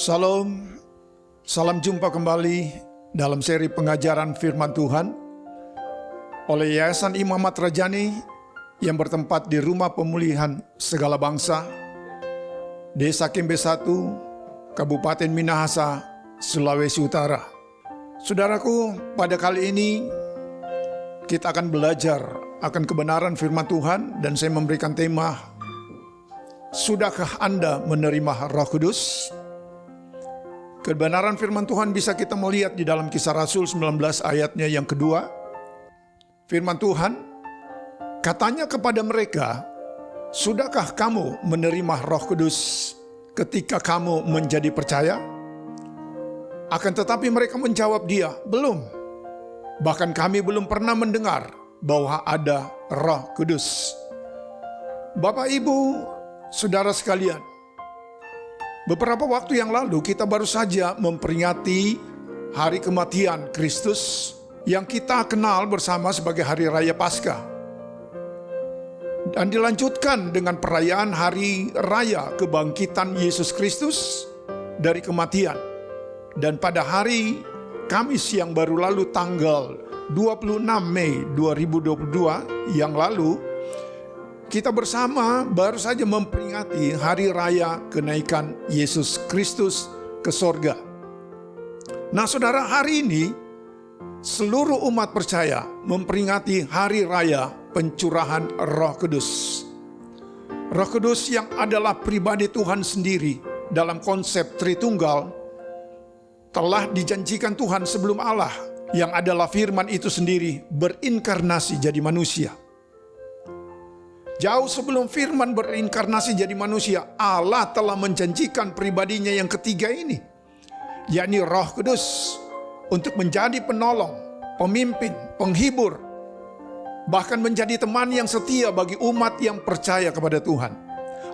Salam, salam jumpa kembali dalam seri pengajaran firman Tuhan oleh Yayasan Imam Ahmad Rajani yang bertempat di Rumah Pemulihan Segala Bangsa, Desa Kembe 1, Kabupaten Minahasa, Sulawesi Utara. Saudaraku, pada kali ini kita akan belajar akan kebenaran firman Tuhan dan saya memberikan tema, Sudahkah Anda menerima Roh Kudus? Kebenaran firman Tuhan bisa kita melihat di dalam Kisah Rasul 19 ayatnya yang kedua. Firman Tuhan katanya kepada mereka, sudahkah kamu menerima Roh Kudus ketika kamu menjadi percaya? Akan tetapi mereka menjawab dia, belum. Bahkan kami belum pernah mendengar bahwa ada Roh Kudus. Bapak, Ibu, saudara sekalian, beberapa waktu yang lalu kita baru saja memperingati hari kematian Kristus yang kita kenal bersama sebagai Hari Raya Paskah. Dan dilanjutkan dengan perayaan Hari Raya Kebangkitan Yesus Kristus dari kematian. Dan pada hari Kamis yang baru lalu tanggal 26 Mei 2022 yang lalu, kita bersama baru saja memperingati Hari Raya Kenaikan Yesus Kristus ke sorga. Nah saudara, hari ini seluruh umat percaya memperingati Hari Raya Pencurahan Roh Kudus. Roh Kudus yang adalah pribadi Tuhan sendiri dalam konsep Tritunggal telah dijanjikan Tuhan sebelum Allah yang adalah firman itu sendiri berinkarnasi jadi manusia. Jauh sebelum firman berinkarnasi jadi manusia, Allah telah menjanjikan pribadinya yang ketiga ini, yakni Roh Kudus, untuk menjadi penolong, pemimpin, penghibur, bahkan menjadi teman yang setia bagi umat yang percaya kepada Tuhan.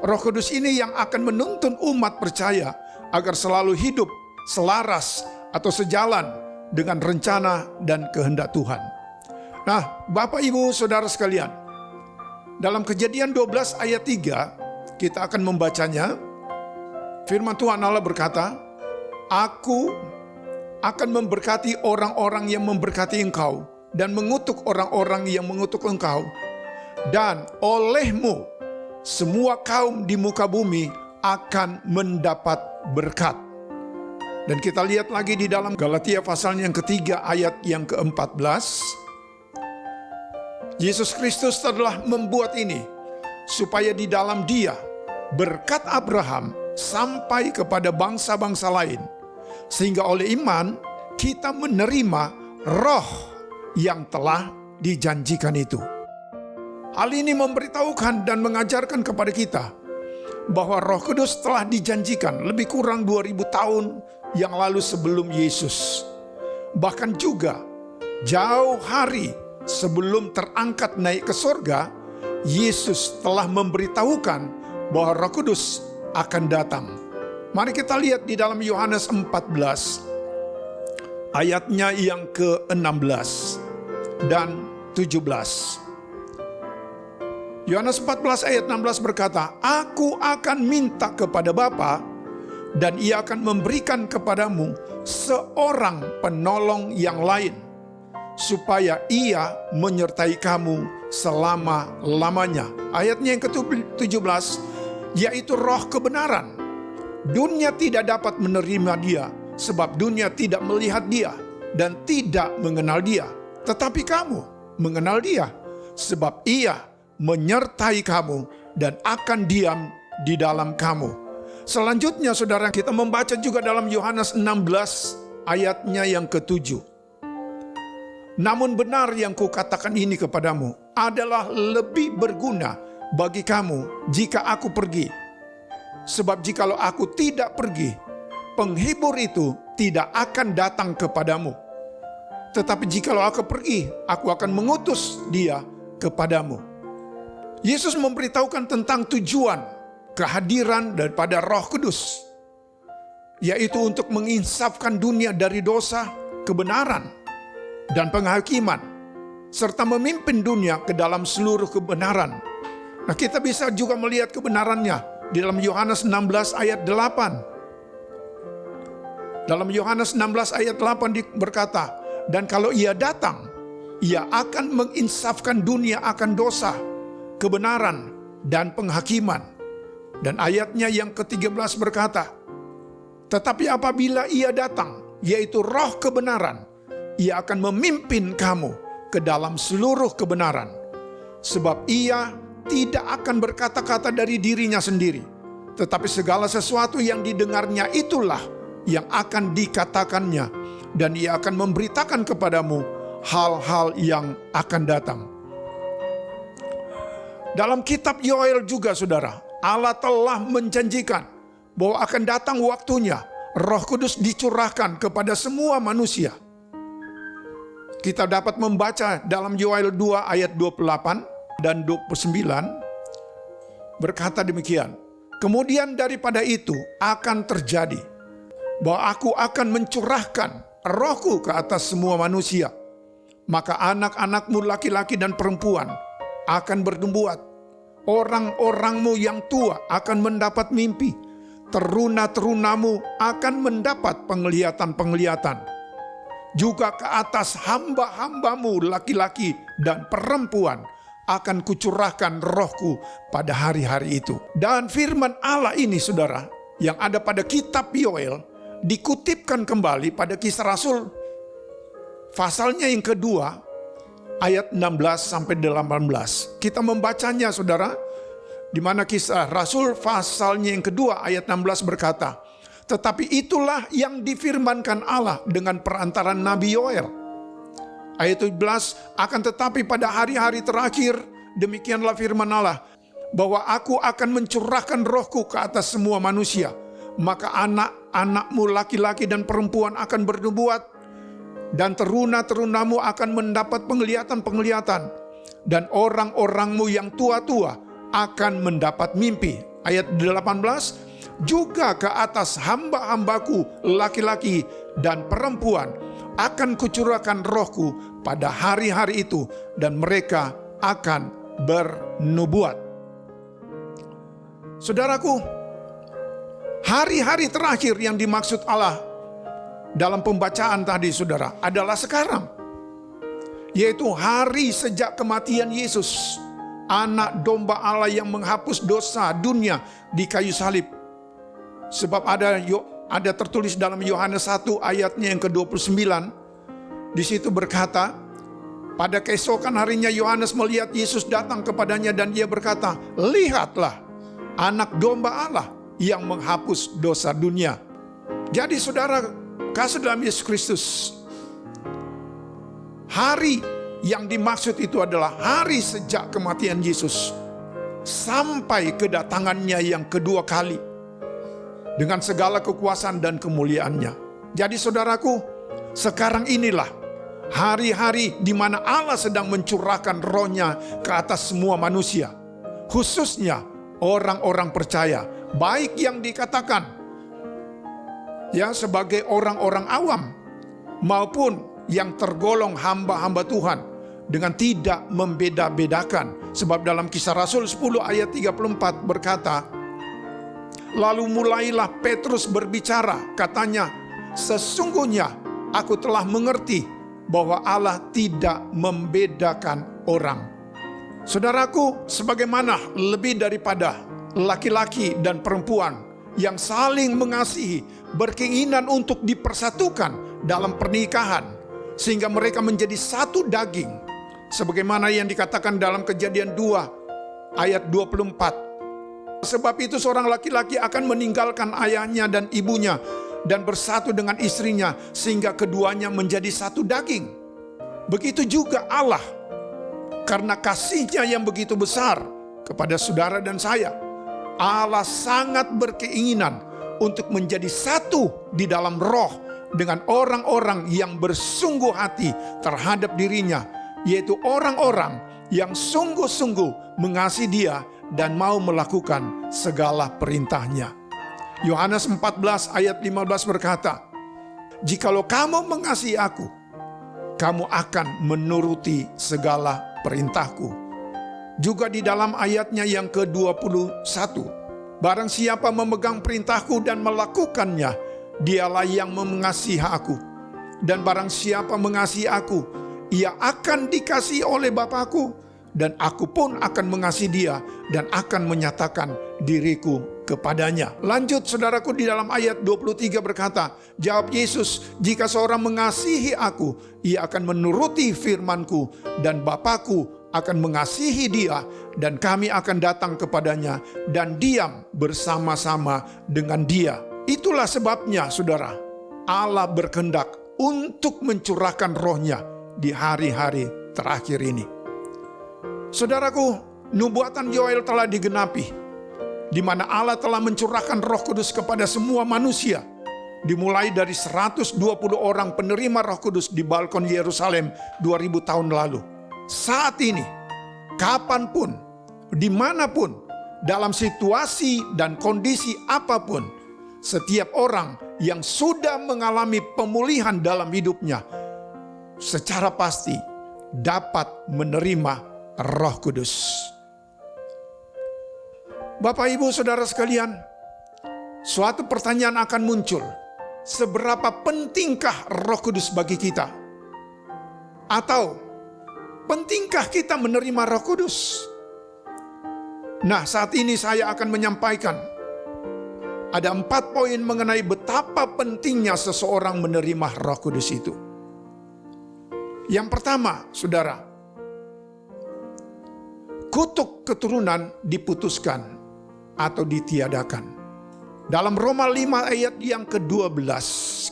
Roh Kudus ini yang akan menuntun umat percaya agar selalu hidup selaras atau sejalan dengan rencana dan kehendak Tuhan. Nah, Bapak, Ibu, saudara sekalian, dalam Kejadian 12 ayat 3, kita akan membacanya. Firman Tuhan Allah berkata, Aku akan memberkati orang-orang yang memberkati engkau, dan mengutuk orang-orang yang mengutuk engkau. Dan olehmu, semua kaum di muka bumi akan mendapat berkat. Dan kita lihat lagi di dalam Galatia pasal yang ketiga ayat yang ke-14. Yesus Kristus telah membuat ini supaya di dalam Dia berkat Abraham sampai kepada bangsa-bangsa lain, sehingga oleh iman kita menerima roh yang telah dijanjikan itu. Hal ini memberitahukan dan mengajarkan kepada kita bahwa Roh Kudus telah dijanjikan lebih kurang 2000 tahun yang lalu sebelum Yesus. Bahkan juga jauh hari sebelum terangkat naik ke sorga, Yesus telah memberitahukan bahwa Roh Kudus akan datang. Mari kita lihat di dalam Yohanes 14 ayatnya yang ke-16 dan 17. Yohanes 14 ayat 16 berkata, Aku akan minta kepada Bapa dan Ia akan memberikan kepadamu seorang penolong yang lain, supaya Ia menyertai kamu selama-lamanya. Ayatnya yang ke-17, yaitu roh kebenaran. Dunia tidak dapat menerima Dia, sebab dunia tidak melihat Dia dan tidak mengenal Dia. Tetapi kamu mengenal Dia, sebab Ia menyertai kamu dan akan diam di dalam kamu. Selanjutnya saudara, kita membaca juga dalam Yohanes 16 ayatnya yang ke-7. Namun benar yang kukatakan ini kepadamu adalah lebih berguna bagi kamu jika aku pergi. Sebab jikalau aku tidak pergi, penghibur itu tidak akan datang kepadamu. Tetapi jikalau aku pergi, aku akan mengutus dia kepadamu. Yesus memberitahukan tentang tujuan kehadiran daripada Roh Kudus, yaitu untuk menginsafkan dunia dari dosa, kebenaran, dan penghakiman, serta memimpin dunia ke dalam seluruh kebenaran. Nah, kita bisa juga melihat kebenarannya di dalam Yohanes 16 ayat 8. Dalam Yohanes 16 ayat 8 berkata, dan kalau ia datang, ia akan menginsafkan dunia akan dosa, kebenaran, dan penghakiman. Dan ayatnya yang ke-13 berkata, tetapi apabila ia datang, yaitu roh kebenaran, ia akan memimpin kamu ke dalam seluruh kebenaran. Sebab ia tidak akan berkata-kata dari dirinya sendiri, tetapi segala sesuatu yang didengarnya itulah yang akan dikatakannya, dan ia akan memberitakan kepadamu hal-hal yang akan datang. Dalam kitab Yoel juga, saudara, Allah telah menjanjikan bahwa akan datang waktunya Roh Kudus dicurahkan kepada semua manusia. Kita dapat membaca dalam Yoel 2 ayat 28 dan 29 berkata demikian, kemudian daripada itu akan terjadi bahwa aku akan mencurahkan rohku ke atas semua manusia. Maka anak-anakmu laki-laki dan perempuan akan bernubuat. Orang-orangmu yang tua akan mendapat mimpi. Teruna-terunamu akan mendapat penglihatan-penglihatan. Juga ke atas hamba-hambamu laki-laki dan perempuan akan kucurahkan rohku pada hari-hari itu. Dan firman Allah ini, saudara, yang ada pada kitab Yoel, dikutipkan kembali pada Kisah Rasul pasalnya yang kedua ayat 16 sampai 18. Kita membacanya, saudara, di mana Kisah Rasul pasalnya yang kedua ayat 16 berkata, tetapi itulah yang difirmankan Allah dengan perantaran Nabi Yoel. Ayat 17, akan tetapi pada hari-hari terakhir demikianlah firman Allah, bahwa aku akan mencurahkan rohku ke atas semua manusia. Maka anak-anakmu laki-laki dan perempuan akan bernubuat, dan teruna-terunamu akan mendapat penglihatan-penglihatan, dan orang-orangmu yang tua-tua akan mendapat mimpi. Ayat 18, juga ke atas hamba-hambaku laki-laki dan perempuan akan kucurahkan rohku pada hari-hari itu, dan mereka akan bernubuat. Saudaraku, hari-hari terakhir yang dimaksud Allah dalam pembacaan tadi, saudara, adalah sekarang. Yaitu hari sejak kematian Yesus, anak domba Allah yang menghapus dosa dunia di kayu salib. Sebab ada tertulis dalam Yohanes 1 ayatnya yang ke-29. Di situ berkata, pada keesokan harinya Yohanes melihat Yesus datang kepadanya dan ia berkata, lihatlah anak domba Allah yang menghapus dosa dunia. Jadi saudara kasih dalam Yesus Kristus, hari yang dimaksud itu adalah hari sejak kematian Yesus sampai kedatangannya yang kedua kali dengan segala kekuasaan dan kemuliaannya. Jadi saudaraku, sekarang inilah hari-hari di mana Allah sedang mencurahkan rohnya ke atas semua manusia, khususnya orang-orang percaya, baik yang dikatakan ya sebagai orang-orang awam maupun yang tergolong hamba-hamba Tuhan, dengan tidak membeda-bedakan. Sebab dalam Kisah Rasul 10 ayat 34 berkata, lalu mulailah Petrus berbicara, katanya, sesungguhnya aku telah mengerti bahwa Allah tidak membedakan orang. Saudaraku, sebagaimana lebih daripada laki-laki dan perempuan yang saling mengasihi, berkeinginan untuk dipersatukan dalam pernikahan, sehingga mereka menjadi satu daging, sebagaimana yang dikatakan dalam Kejadian 2 ayat 24. Sebab itu seorang laki-laki akan meninggalkan ayahnya dan ibunya dan bersatu dengan istrinya, sehingga keduanya menjadi satu daging. Begitu juga Allah, karena kasih-Nya yang begitu besar kepada saudara dan saya, Allah sangat berkeinginan untuk menjadi satu di dalam roh dengan orang-orang yang bersungguh hati terhadap dirinya, yaitu orang-orang yang sungguh-sungguh mengasihi Dia dan mau melakukan segala perintah-Nya. Yohanes 14 ayat 15 berkata, jikalau kamu mengasihi aku, kamu akan menuruti segala perintahku. Juga di dalam ayatnya yang ke-21, barang siapa memegang perintahku dan melakukannya, Dialah yang mengasihi aku. Dan barang siapa mengasihi aku, ia akan dikasihi oleh Bapa-Ku, dan aku pun akan mengasihi dia dan akan menyatakan diriku kepadanya. Lanjut saudaraku, di dalam ayat 23 berkata, jawab Yesus, jika seorang mengasihi aku, ia akan menuruti firman-Ku, dan Bapa-Ku akan mengasihi dia, dan kami akan datang kepadanya dan diam bersama-sama dengan dia. Itulah sebabnya saudara, Allah berkehendak untuk mencurahkan rohnya di hari-hari terakhir ini. Saudaraku, nubuatan Yoel telah digenapi, di mana Allah telah mencurahkan Roh Kudus kepada semua manusia, dimulai dari 120 orang penerima Roh Kudus di balkon Yerusalem 2000 tahun lalu. Saat ini, kapanpun, dimanapun, dalam situasi dan kondisi apapun, setiap orang yang sudah mengalami pemulihan dalam hidupnya secara pasti dapat menerima Roh Kudus. Bapak, Ibu, Saudara sekalian, suatu pertanyaan akan muncul. Seberapa pentingkah Roh Kudus bagi kita? Atau pentingkah kita menerima Roh Kudus? Nah, saat ini saya akan menyampaikan ada 4 poin mengenai betapa pentingnya seseorang menerima Roh Kudus itu. Yang pertama, saudara, kutuk keturunan diputuskan atau ditiadakan. Dalam Roma 5 ayat yang ke-12,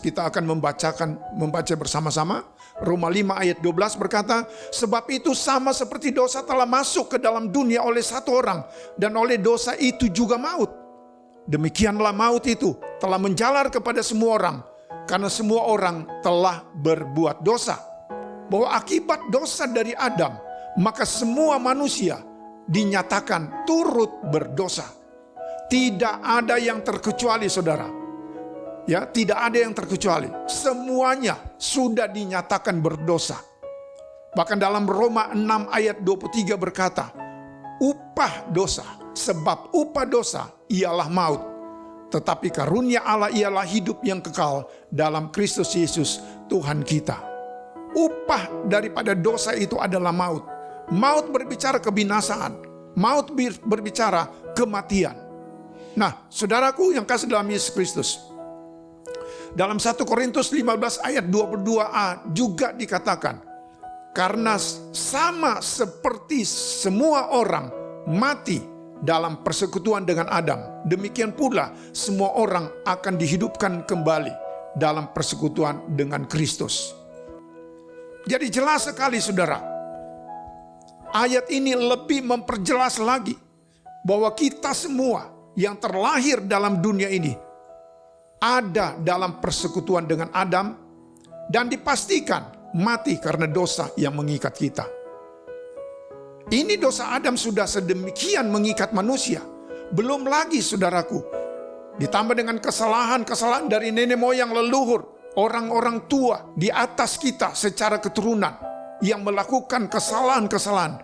kita akan membaca bersama-sama. Roma 5 ayat 12 berkata, sebab itu sama seperti dosa telah masuk ke dalam dunia oleh satu orang, dan oleh dosa itu juga maut. Demikianlah maut itu telah menjalar kepada semua orang, karena semua orang telah berbuat dosa. Bahwa akibat dosa dari Adam, maka semua manusia dinyatakan turut berdosa. Tidak ada yang terkecuali, saudara. Ya, tidak ada yang terkecuali. Semuanya sudah dinyatakan berdosa. Bahkan dalam Roma 6 ayat 23 berkata, upah dosa, sebab upah dosa ialah maut. Tetapi karunia Allah ialah hidup yang kekal dalam Kristus Yesus Tuhan kita. Upah daripada dosa itu adalah maut. Maut berbicara kebinasaan. Maut berbicara kematian. Nah, saudaraku yang kasih dalam Yesus Kristus, dalam 1 Korintus 15 ayat 22a juga dikatakan, karena sama seperti semua orang mati dalam persekutuan dengan Adam, demikian pula semua orang akan dihidupkan kembali dalam persekutuan dengan Kristus. Jadi jelas sekali, saudara, ayat ini lebih memperjelas lagi bahwa kita semua yang terlahir dalam dunia ini ada dalam persekutuan dengan Adam dan dipastikan mati karena dosa yang mengikat kita. Ini dosa Adam sudah sedemikian mengikat manusia. Belum lagi, saudaraku, ditambah dengan kesalahan-kesalahan dari nenek moyang leluhur, orang-orang tua di atas kita secara keturunan yang melakukan kesalahan-kesalahan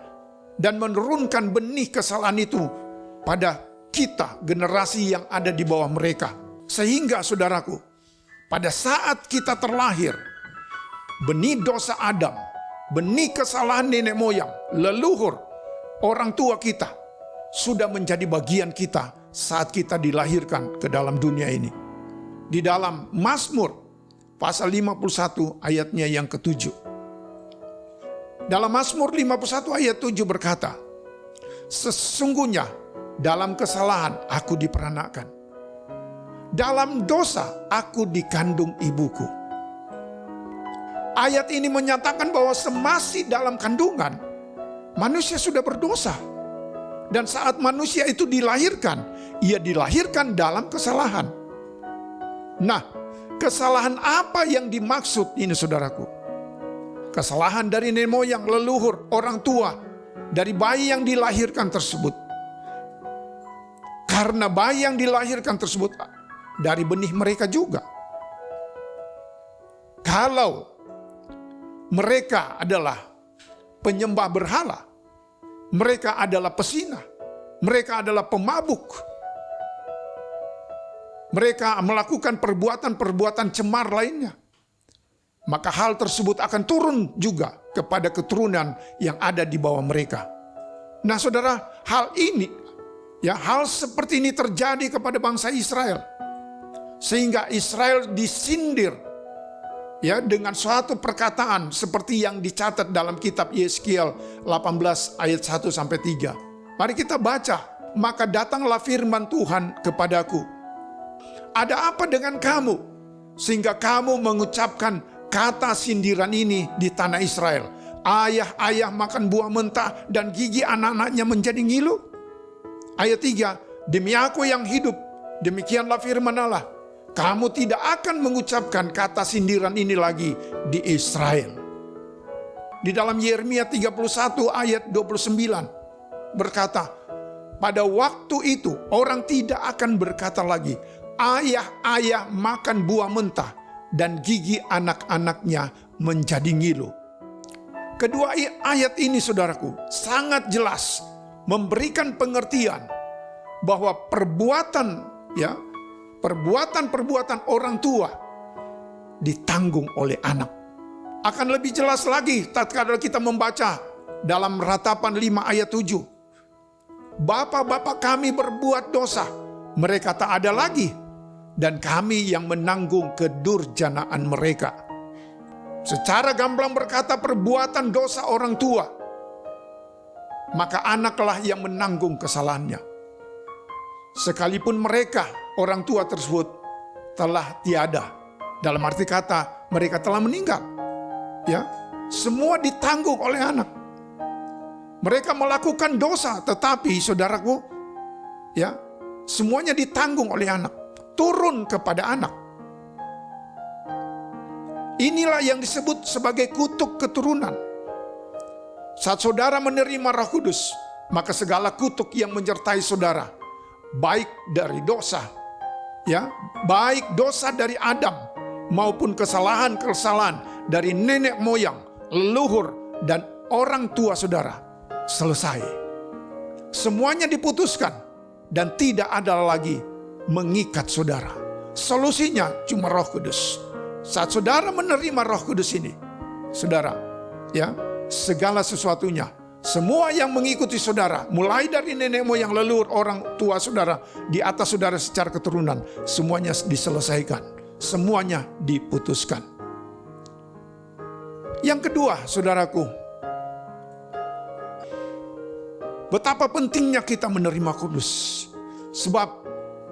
dan menurunkan benih kesalahan itu pada kita, generasi yang ada di bawah mereka. Sehingga, saudaraku, pada saat kita terlahir, benih dosa Adam, benih kesalahan nenek moyang, leluhur, orang tua kita, sudah menjadi bagian kita saat kita dilahirkan ke dalam dunia ini. Di dalam Mazmur pasal 51 ayatnya yang ke-7. Dalam Mazmur 51 ayat 7 berkata, sesungguhnya dalam kesalahan aku diperanakan, dalam dosa aku dikandung ibuku. Ayat ini menyatakan bahwa semasi dalam kandungan, manusia sudah berdosa. Dan saat manusia itu dilahirkan, ia dilahirkan dalam kesalahan. Nah, kesalahan apa yang dimaksud ini, saudaraku? Kesalahan dari nenek moyang, leluhur, orang tua, dari bayi yang dilahirkan tersebut. Karena bayi yang dilahirkan tersebut dari benih mereka juga. Kalau mereka adalah penyembah berhala, mereka adalah pesinah, mereka adalah pemabuk, mereka melakukan perbuatan-perbuatan cemar lainnya, maka hal tersebut akan turun juga kepada keturunan yang ada di bawah mereka. Nah saudara, hal seperti ini terjadi kepada bangsa Israel. Sehingga Israel disindir dengan suatu perkataan seperti yang dicatat dalam kitab Yeskiel 18 ayat 1-3. Mari kita baca. Maka datanglah firman Tuhan kepadaku. Ada apa dengan kamu? Sehingga kamu mengucapkan kata sindiran ini di tanah Israel. Ayah-ayah makan buah mentah dan gigi anak-anaknya menjadi ngilu. Ayat 3, demi aku yang hidup, demikianlah firman Allah, kamu tidak akan mengucapkan kata sindiran ini lagi di Israel. Di dalam Yeremia 31 ayat 29 berkata, pada waktu itu orang tidak akan berkata lagi, ayah-ayah makan buah mentah dan gigi anak-anaknya menjadi ngilu. Kedua ayat ini saudaraku sangat jelas memberikan pengertian bahwa perbuatan orang tua ditanggung oleh anak. Akan lebih jelas lagi tatkala kita membaca dalam Ratapan 5 ayat 7. Bapak-bapak kami berbuat dosa, mereka tak ada lagi, dan kami yang menanggung kedurjanaan mereka. Secara gamblang berkata perbuatan dosa orang tua, maka anaklah yang menanggung kesalahannya. Sekalipun mereka, orang tua tersebut, telah tiada. Dalam arti kata, mereka telah meninggal. Semua ditanggung oleh anak. Mereka melakukan dosa, tetapi saudaraku, semuanya ditanggung oleh anak. Turun kepada anak. Inilah yang disebut sebagai kutuk keturunan. Saat saudara menerima Roh Kudus, maka segala kutuk yang menyertai saudara, baik dari dosa, baik dosa dari Adam, maupun kesalahan-kesalahan dari nenek moyang, leluhur, dan orang tua saudara, selesai. Semuanya diputuskan dan tidak ada lagi mengikat saudara. Solusinya cuma Roh Kudus. Saat saudara menerima Roh Kudus ini, saudara, segala sesuatunya, semua yang mengikuti saudara, mulai dari nenek moyang, leluhur, orang tua saudara, di atas saudara secara keturunan, semuanya diselesaikan, semuanya diputuskan. Yang kedua, saudaraku, betapa pentingnya kita menerima Kudus. Sebab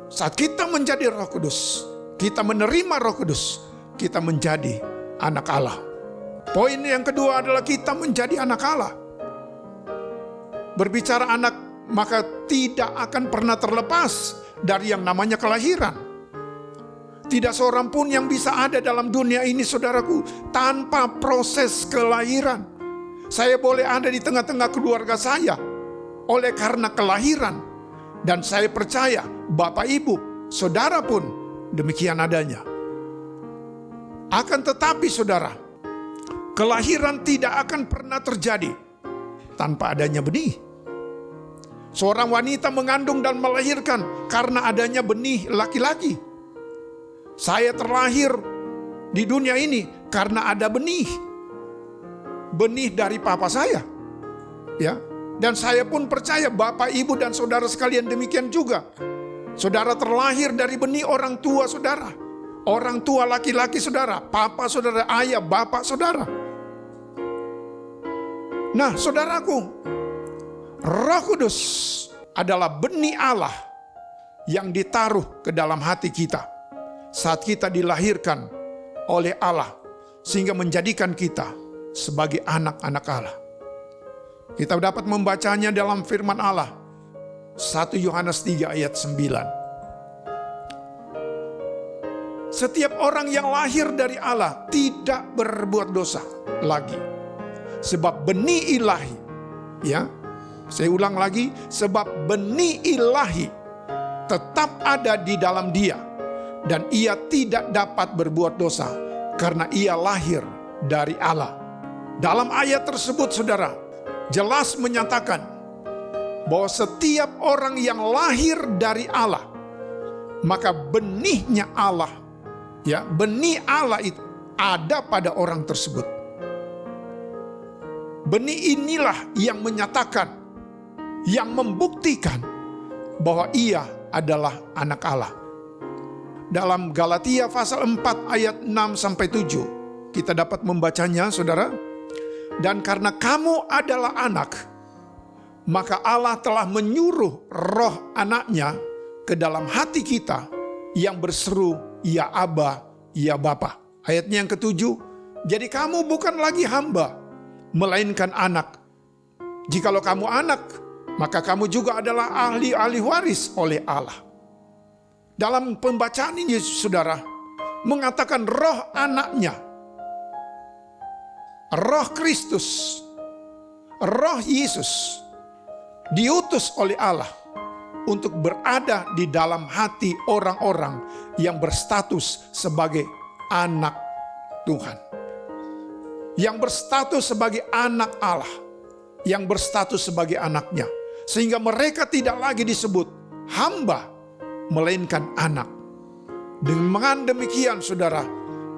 saat kita menjadi Roh Kudus, kita menerima Roh Kudus, kita menjadi anak Allah. Poin yang kedua adalah kita menjadi anak Allah. Berbicara anak, maka tidak akan pernah terlepas dari yang namanya kelahiran. Tidak seorang pun yang bisa ada dalam dunia ini, saudaraku, tanpa proses kelahiran. Saya boleh ada di tengah-tengah keluarga saya oleh karena kelahiran. Dan saya percaya Bapak Ibu, saudara pun demikian adanya. Akan tetapi saudara, kelahiran tidak akan pernah terjadi tanpa adanya benih. Seorang wanita mengandung dan melahirkan karena adanya benih laki-laki. Saya terlahir di dunia ini karena ada benih. Benih dari papa saya. Dan saya pun percaya Bapak, Ibu, dan saudara sekalian demikian juga. Saudara terlahir dari benih orang tua saudara. Orang tua laki-laki saudara, papa saudara, ayah, bapak saudara. Nah saudaraku, Roh Kudus adalah benih Allah yang ditaruh ke dalam hati kita saat kita dilahirkan oleh Allah, sehingga menjadikan kita sebagai anak-anak Allah. Kita dapat membacanya dalam firman Allah 1 Yohanes 3 ayat 9. Setiap orang yang lahir dari Allah tidak berbuat dosa lagi, sebab benih ilahi, saya ulang lagi, sebab benih ilahi tetap ada di dalam dia, dan ia tidak dapat berbuat dosa karena ia lahir dari Allah. Dalam ayat tersebut saudara, jelas menyatakan bahwa setiap orang yang lahir dari Allah maka benihnya Allah, ya, benih Allah itu ada pada orang tersebut. Benih inilah yang menyatakan, yang membuktikan bahwa ia adalah anak Allah. Dalam Galatia pasal 4 ayat 6-7 kita dapat membacanya, saudara. Dan karena kamu adalah anak, maka Allah telah menyuruh roh anaknya ke dalam hati kita yang berseru, ya Aba, ya Bapa. Ayatnya yang ketujuh, jadi kamu bukan lagi hamba, melainkan anak. Jikalau kamu anak, maka kamu juga adalah ahli waris oleh Allah. Dalam pembacaan ini, saudara, mengatakan roh anaknya, roh Kristus, roh Yesus diutus oleh Allah untuk berada di dalam hati orang-orang yang berstatus sebagai anak Tuhan, yang berstatus sebagai anak Allah, yang berstatus sebagai anaknya, sehingga mereka tidak lagi disebut hamba, melainkan anak. Dengan demikian, saudara,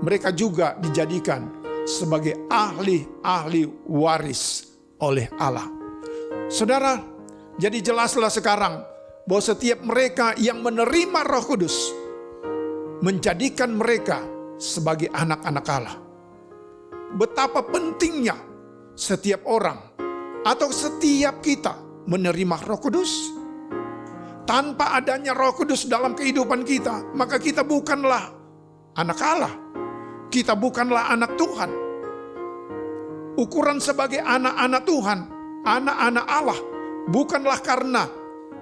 mereka juga dijadikan sebagai ahli waris oleh Allah. Saudara, jadi jelaslah sekarang bahwa setiap mereka yang menerima Roh Kudus menjadikan mereka sebagai anak-anak Allah. Betapa pentingnya setiap orang atau setiap kita menerima Roh Kudus. Tanpa adanya Roh Kudus dalam kehidupan kita, maka kita bukanlah anak Allah. Kita bukanlah anak Tuhan. Ukuran sebagai anak-anak Tuhan, anak-anak Allah, bukanlah karena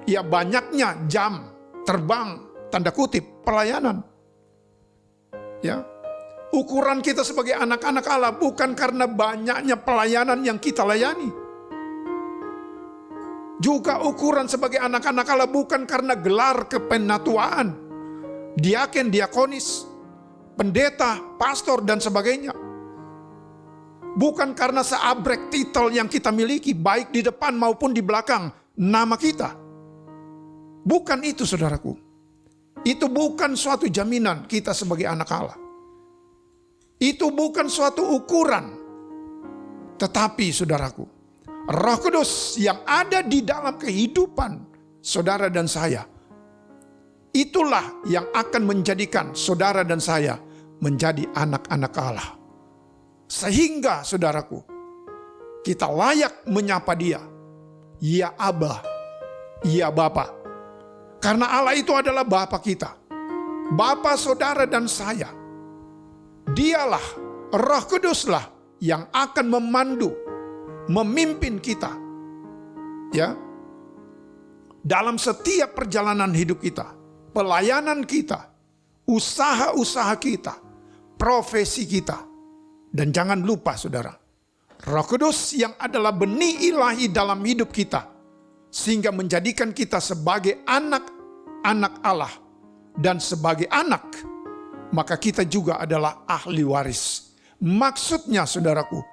ya banyaknya jam terbang, tanda kutip, pelayanan. Ya. Ukuran kita sebagai anak-anak Allah bukan karena banyaknya pelayanan yang kita layani. Juga ukuran sebagai anak-anak Allah bukan karena gelar kepenatuaan, diaken, diakonis, pendeta, pastor, dan sebagainya. Bukan karena seabrek titel yang kita miliki, baik di depan maupun di belakang nama kita. Bukan itu, saudaraku. Itu bukan suatu jaminan kita sebagai anak Allah. Itu bukan suatu ukuran. Tetapi, saudaraku, Roh Kudus yang ada di dalam kehidupan saudara dan saya, itulah yang akan menjadikan saudara dan saya menjadi anak-anak Allah. Sehingga, saudaraku, kita layak menyapa Dia, ya Aba, ya Bapa. Karena Allah itu adalah Bapa kita, Bapa saudara dan saya. Dialah, Roh Kuduslah yang akan memandu, memimpin kita, ya, dalam setiap perjalanan hidup kita, pelayanan kita, usaha-usaha kita, profesi kita. Dan jangan lupa, saudara, Roh Kudus yang adalah benih ilahi dalam hidup kita, sehingga menjadikan kita sebagai anak-anak Allah. Dan sebagai anak, maka kita juga adalah ahli waris. Maksudnya, saudaraku,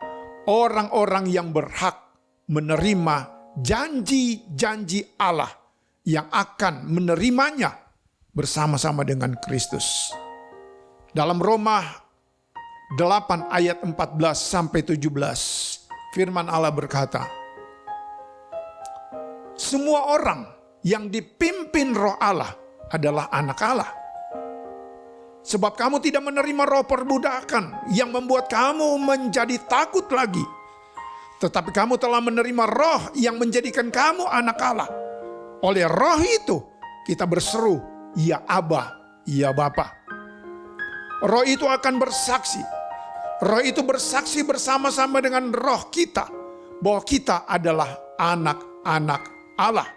orang-orang yang berhak menerima janji-janji Allah yang akan menerimanya bersama-sama dengan Kristus. Dalam Roma 8 ayat 14-17, firman Allah berkata, semua orang yang dipimpin Roh Allah adalah anak Allah. Sebab kamu tidak menerima roh perbudakan yang membuat kamu menjadi takut lagi. Tetapi kamu telah menerima roh yang menjadikan kamu anak Allah. Oleh roh itu kita berseru, ya Aba, ya Bapa. Roh itu akan bersaksi. Roh itu bersaksi bersama-sama dengan roh kita bahwa kita adalah anak-anak Allah.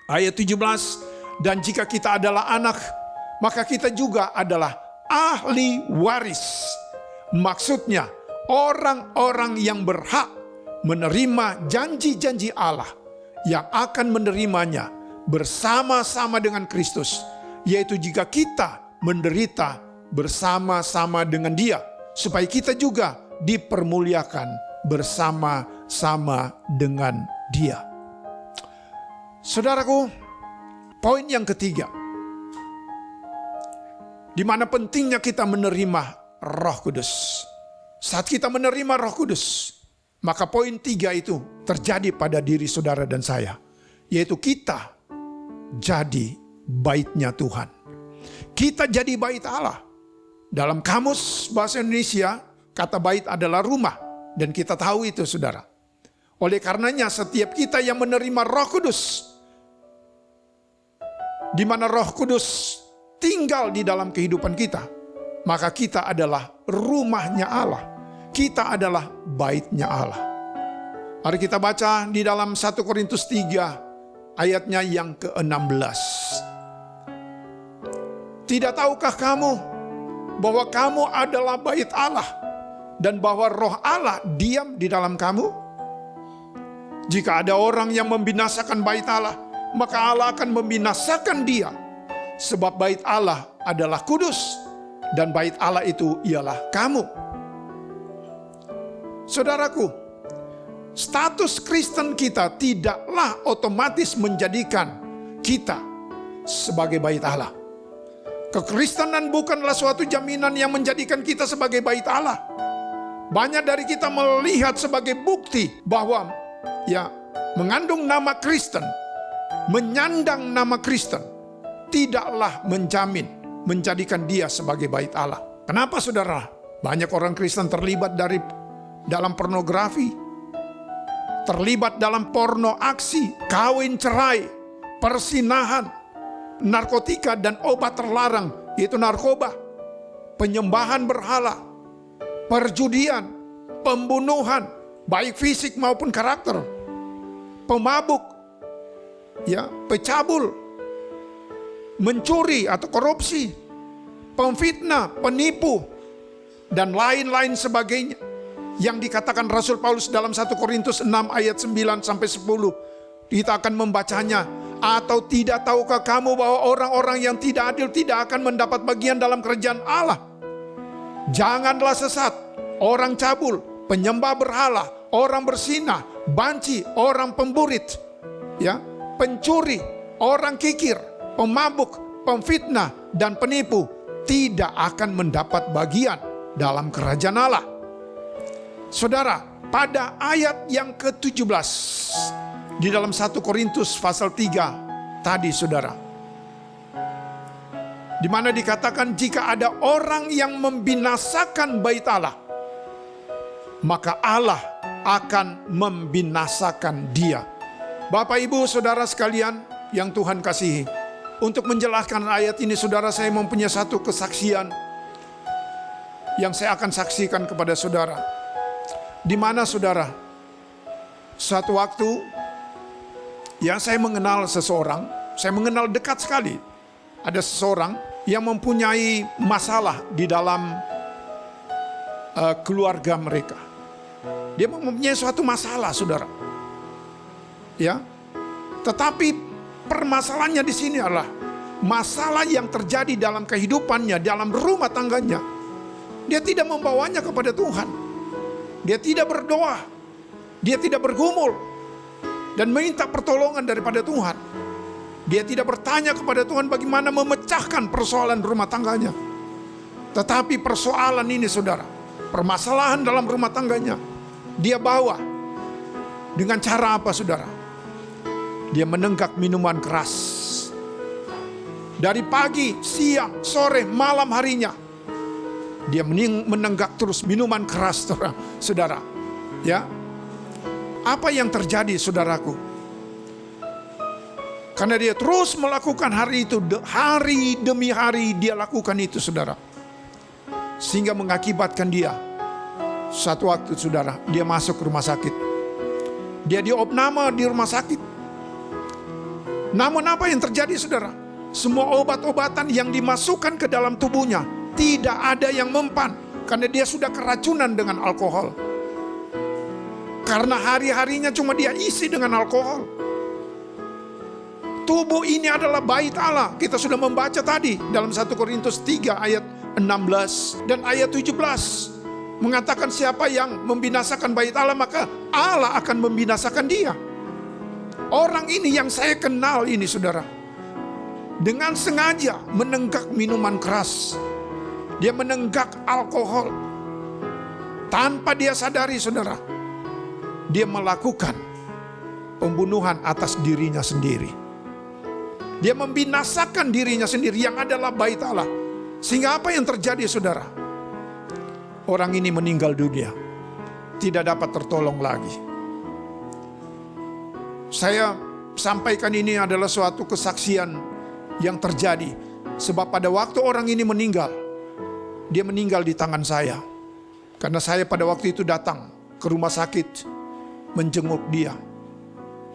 Ayat 17, dan jika kita adalah anak, maka kita juga adalah ahli waris. Maksudnya orang-orang yang berhak menerima janji-janji Allah yang akan menerimanya bersama-sama dengan Kristus. Yaitu jika kita menderita bersama-sama dengan Dia, supaya kita juga dipermuliakan bersama-sama dengan Dia. Saudaraku, poin yang ketiga, Di mana pentingnya kita menerima Roh Kudus. Saat kita menerima Roh Kudus, maka poin 3 itu terjadi pada diri saudara dan saya, yaitu kita jadi baitnya Tuhan. Kita jadi bait Allah. Dalam kamus bahasa Indonesia, kata bait adalah rumah. Dan kita tahu itu, saudara. Oleh karenanya setiap kita yang menerima Roh Kudus, di mana Roh Kudus tinggal di dalam kehidupan kita, maka kita adalah rumahnya Allah. Kita adalah baitnya Allah. Mari kita baca di dalam 1 Korintus 3 ayatnya yang ke-16. Tidak tahukah kamu bahwa kamu adalah bait Allah dan bahwa Roh Allah diam di dalam kamu? Jika ada orang yang membinasakan bait Allah, maka Allah akan membinasakan dia. Sebab bait Allah adalah kudus, dan bait Allah itu ialah kamu. Saudaraku, status Kristen kita tidaklah otomatis menjadikan kita sebagai bait Allah. Kekristenan bukanlah suatu jaminan yang menjadikan kita sebagai bait Allah. Banyak dari kita melihat sebagai bukti bahwa mengandung nama Kristen, menyandang nama Kristen, tidaklah menjamin menjadikan dia sebagai bait Allah. Kenapa, saudara? Banyak orang Kristen terlibat dalam pornografi, terlibat dalam porno aksi, kawin cerai, persinahan, narkotika dan obat terlarang, yaitu narkoba, penyembahan berhala, perjudian, pembunuhan, baik fisik maupun karakter, pemabuk, pecabul, mencuri atau korupsi, pemfitnah, penipu, dan lain-lain sebagainya. Yang dikatakan Rasul Paulus dalam 1 Korintus 6 ayat 9 sampai 10. Kita akan membacanya. Atau tidak tahukah kamu bahwa orang-orang yang tidak adil tidak akan mendapat bagian dalam kerajaan Allah? Janganlah sesat, orang cabul, penyembah berhala, orang bersinah, banci, orang pemburit, pencuri, orang kikir, pemabuk, pemfitnah, dan penipu tidak akan mendapat bagian dalam kerajaan Allah. Saudara, pada ayat yang ke-17 di dalam 1 Korintus pasal 3 tadi, saudara, di mana dikatakan jika ada orang yang membinasakan bait Allah, maka Allah akan membinasakan dia. Bapak, Ibu, saudara sekalian yang Tuhan kasihi, untuk menjelaskan ayat ini, saudara, saya mempunyai satu kesaksian yang saya akan saksikan kepada saudara. Di mana, saudara, suatu waktu saya mengenal seseorang, saya mengenal dekat sekali. Ada seseorang yang mempunyai masalah di dalam keluarga mereka. Dia mempunyai suatu masalah, saudara. Tetapi permasalahannya di sini adalah masalah yang terjadi dalam kehidupannya, dalam rumah tangganya. Dia tidak membawanya kepada Tuhan. Dia tidak berdoa. Dia tidak bergumul dan minta pertolongan daripada Tuhan. Dia tidak bertanya kepada Tuhan bagaimana memecahkan persoalan rumah tangganya. Tetapi persoalan ini, saudara, permasalahan dalam rumah tangganya, dia bawa dengan cara apa, saudara? Dia menenggak minuman keras. Dari pagi, siang, sore, malam harinya, dia menenggak terus minuman keras, saudara. Apa yang terjadi, saudaraku? Karena dia terus melakukan hari itu, hari demi hari dia lakukan itu, saudara. Sehingga mengakibatkan dia, satu waktu, saudara, dia masuk rumah sakit. Dia diopname di rumah sakit. Namun apa yang terjadi, saudara? Semua obat-obatan yang dimasukkan ke dalam tubuhnya tidak ada yang mempan, karena dia sudah keracunan dengan alkohol. Karena hari-harinya cuma dia isi dengan alkohol. Tubuh ini adalah bait Allah. Kita sudah membaca tadi dalam 1 Korintus 3 ayat 16 dan ayat 17. Mengatakan siapa yang membinasakan bait Allah, maka Allah akan membinasakan dia. Orang ini yang saya kenal ini, saudara, dengan sengaja menenggak minuman keras. Dia menenggak alkohol. Tanpa dia sadari, saudara, dia melakukan pembunuhan atas dirinya sendiri. Dia membinasakan dirinya sendiri yang adalah bait Allah. Sehingga apa yang terjadi, saudara? Orang ini meninggal dunia, tidak dapat tertolong lagi. Saya sampaikan ini adalah suatu kesaksian yang terjadi. Sebab pada waktu orang ini meninggal, dia meninggal di tangan saya. Karena saya pada waktu itu datang ke rumah sakit menjenguk dia.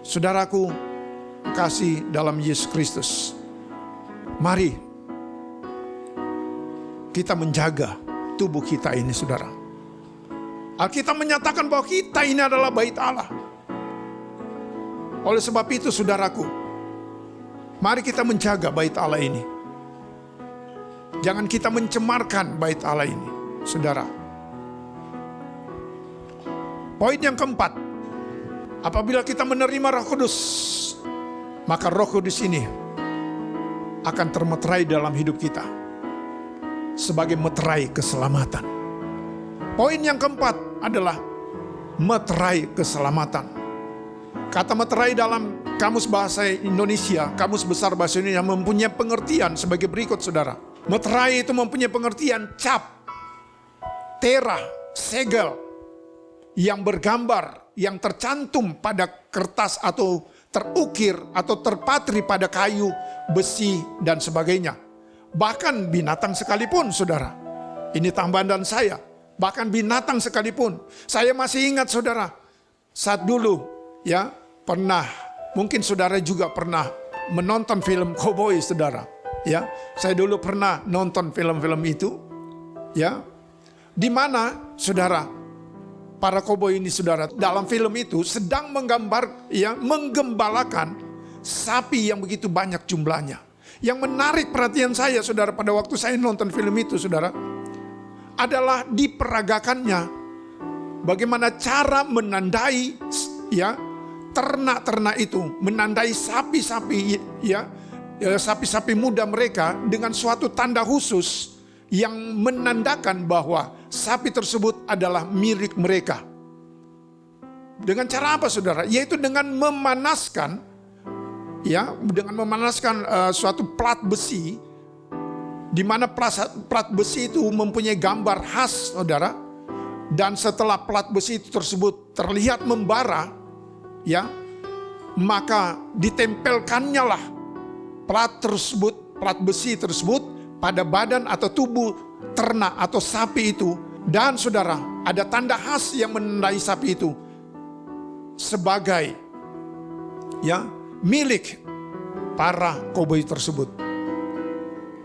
Saudaraku kasih dalam Yesus Kristus, mari kita menjaga tubuh kita ini, saudara. Alkitab menyatakan bahwa kita ini adalah bait Allah. Oleh sebab itu, saudaraku, mari kita menjaga bait Allah ini. Jangan kita mencemarkan bait Allah ini, saudara. Poin yang keempat, apabila kita menerima Roh Kudus, maka Roh Kudus ini akan termeterai dalam hidup kita sebagai meterai keselamatan. Poin yang keempat adalah meterai keselamatan. Kata meterai dalam Kamus Bahasa Indonesia, Kamus Besar Bahasa Indonesia mempunyai pengertian sebagai berikut, saudara. Meterai itu mempunyai pengertian cap, tera, segel, yang bergambar, yang tercantum pada kertas atau terukir atau terpatri pada kayu, besi, dan sebagainya. Bahkan binatang sekalipun, saudara. Ini tambahan dan saya. Bahkan binatang sekalipun. Saya masih ingat, saudara, saat dulu ya pernah, mungkin saudara juga pernah menonton film koboi, saudara. Ya, saya dulu pernah nonton film-film itu, ya, di mana, saudara, para koboi ini, saudara, dalam film itu sedang menggambar, ya, menggembalakan sapi yang begitu banyak jumlahnya. Yang menarik perhatian saya, saudara, pada waktu saya nonton film itu, saudara, adalah diperagakannya bagaimana cara menandai, ya, ternak-ternak itu, menandai sapi-sapi, ya, sapi-sapi muda mereka dengan suatu tanda khusus yang menandakan bahwa sapi tersebut adalah milik mereka. Dengan cara apa, saudara? Yaitu dengan memanaskan, ya, dengan memanaskan suatu plat besi, di mana plat besi itu mempunyai gambar khas, saudara. Dan setelah plat besi itu tersebut terlihat membara, ya, maka ditempelkannya lah plat besi tersebut pada badan atau tubuh ternak atau sapi itu. Dan saudara, ada tanda khas yang menandai sapi itu sebagai, ya, milik para koboi tersebut.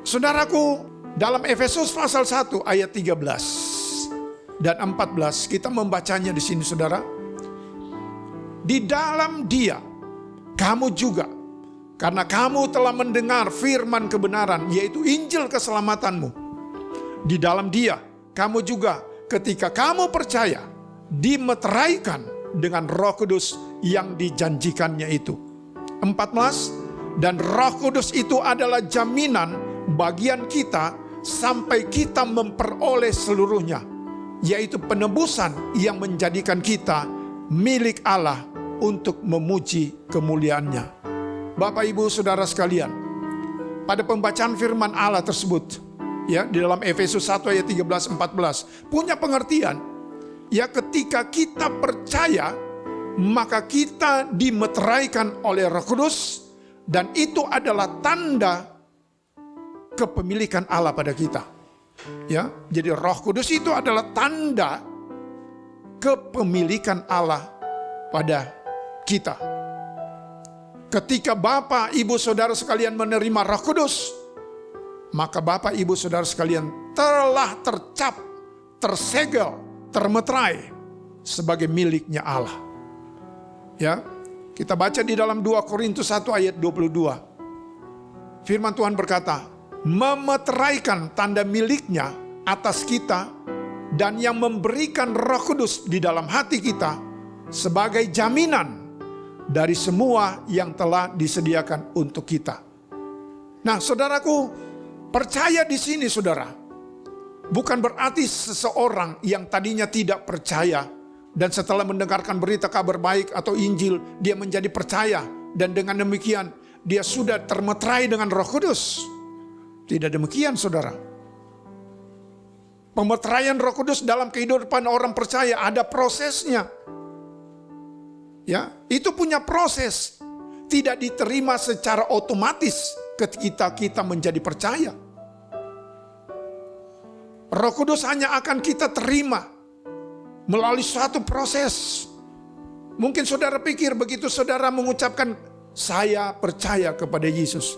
Saudaraku, dalam Efesus pasal 1 ayat 13 dan 14 kita membacanya di sini, saudara. Di dalam Dia kamu juga, karena kamu telah mendengar firman kebenaran, yaitu Injil keselamatanmu. Di dalam Dia kamu juga ketika kamu percaya dimeteraikan dengan Roh Kudus yang dijanjikannya itu. 14, dan Roh Kudus itu adalah jaminan bagian kita sampai kita memperoleh seluruhnya, yaitu penebusan yang menjadikan kita milik Allah untuk memuji kemuliaannya. Bapak, Ibu, Saudara sekalian, pada pembacaan firman Allah tersebut, ya, di dalam Efesus 1 ayat 13-14 punya pengertian, ya, ketika kita percaya maka kita dimeteraikan oleh Roh Kudus, dan itu adalah tanda kepemilikan Allah pada kita. Ya, jadi Roh Kudus itu adalah tanda kepemilikan Allah pada kita. Ketika Bapak, Ibu, Saudara sekalian menerima Roh Kudus, maka Bapak, Ibu, Saudara sekalian telah tercap, tersegel, termeterai sebagai miliknya Allah. Ya, kita baca di dalam 2 Korintus 1 ayat 22. Firman Tuhan berkata, memeteraikan tanda miliknya atas kita, dan yang memberikan Roh Kudus di dalam hati kita sebagai jaminan dari semua yang telah disediakan untuk kita. Nah, saudaraku, percaya di sini, saudara, bukan berarti seseorang yang tadinya tidak percaya dan setelah mendengarkan berita kabar baik atau Injil, dia menjadi percaya dan dengan demikian dia sudah termeterai dengan Roh Kudus. Tidak demikian, saudara. Pemeteraian Roh Kudus dalam kehidupan orang percaya ada prosesnya. Ya, itu punya proses. Tidak diterima secara otomatis ketika kita menjadi percaya. Roh Kudus hanya akan kita terima melalui suatu proses. Mungkin saudara pikir begitu saudara mengucapkan, saya percaya kepada Yesus,